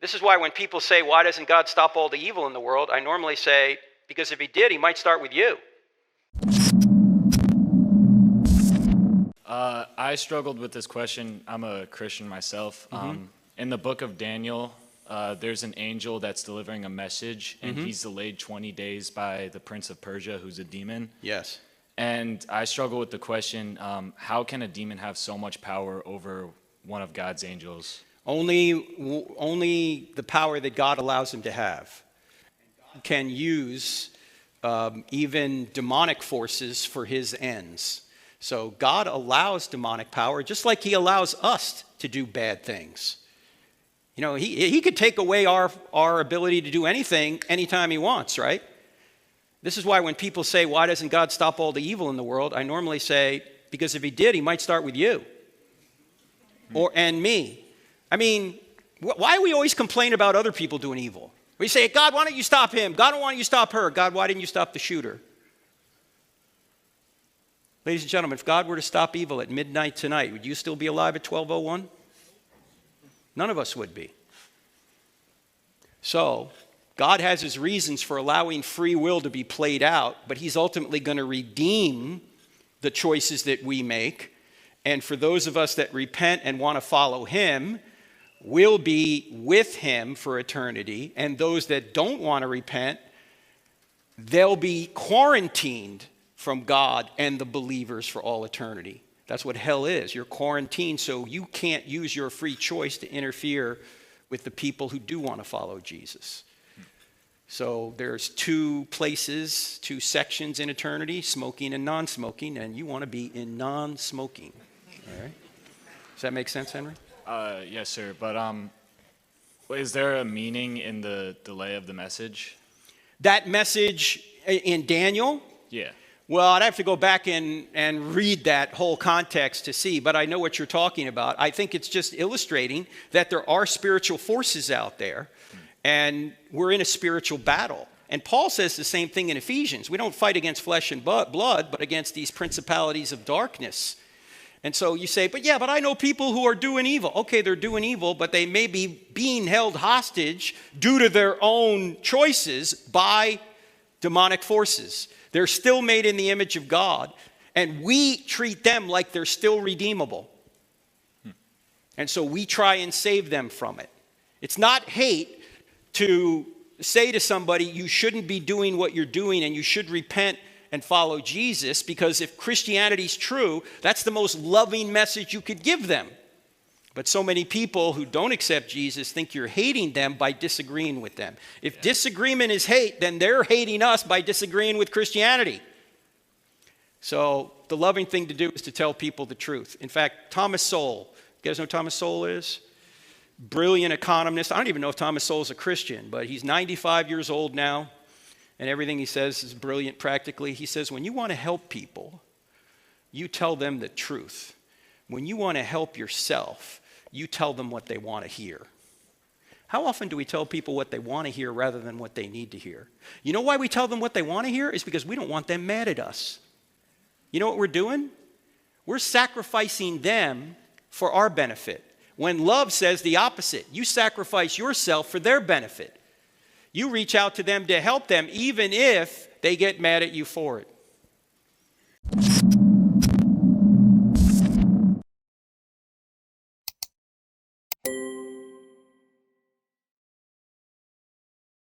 This is why when people say, why doesn't God stop all the evil in the world? I normally say, because if he did, he might start with you. I struggled with this question. I'm a Christian myself. In the book of Daniel, there's an angel that's delivering a message, and he's delayed 20 days by the prince of Persia, who's a demon. Yes. And I struggle with the question, how can a demon have so much power over one of God's angels? Only the power that God allows him to have. God can use even demonic forces for his ends. So God allows demonic power, just like he allows us to do bad things. You know, he could take away our ability to do anything anytime he wants, right? This is why when people say, why doesn't God stop all the evil in the world? I normally say, because if he did, he might start with you and me. I mean, why do we always complain about other people doing evil? We say, God, why don't you stop him? God, why don't you stop her? God, why didn't you stop the shooter? Ladies and gentlemen, if God were to stop evil at midnight tonight, would you still be alive at 12:01? None of us would be. So, God has his reasons for allowing free will to be played out, but he's ultimately going to redeem the choices that we make. And for those of us that repent and want to follow him, we'll be with him for eternity. And those that don't want to repent, they'll be quarantined from God and the believers for all eternity. That's what hell is. You're quarantined, so you can't use your free choice to interfere with the people who do want to follow Jesus. So there's two places, two sections in eternity, smoking and non-smoking, and you want to be in non-smoking. All right? Does that make sense, Henry? Yes, sir. But is there a meaning in the delay of the message? That message in Daniel? Yeah. Well, I'd have to go back and read that whole context to see, but I know what you're talking about. I think it's just illustrating that there are spiritual forces out there, and we're in a spiritual battle. And Paul says the same thing in Ephesians. We don't fight against flesh and blood, but against these principalities of darkness. And so you say, but I know people who are doing evil. Okay, they're doing evil, but they may be being held hostage due to their own choices by demonic forces. They're still made in the image of God, and we treat them like they're still redeemable. And so we try and save them from it. It's not hate to say to somebody, you shouldn't be doing what you're doing and you should repent and follow Jesus, because if Christianity's true, that's the most loving message you could give them. But so many people who don't accept Jesus think you're hating them by disagreeing with them. If disagreement is hate, then they're hating us by disagreeing with Christianity. So the loving thing to do is to tell people the truth. In fact, Thomas Sowell, you guys know who Thomas Sowell is? Brilliant economist. I don't even know if Thomas Sowell is a Christian, but he's 95 years old now, and everything he says is brilliant practically. He says, when you want to help people, you tell them the truth. When you want to help yourself, you tell them what they want to hear. How often do we tell people what they want to hear rather than what they need to hear? You know why we tell them what they want to hear? It's because we don't want them mad at us. You know what we're doing? We're sacrificing them for our benefit. When love says the opposite, you sacrifice yourself for their benefit. You reach out to them to help them even if they get mad at you for it.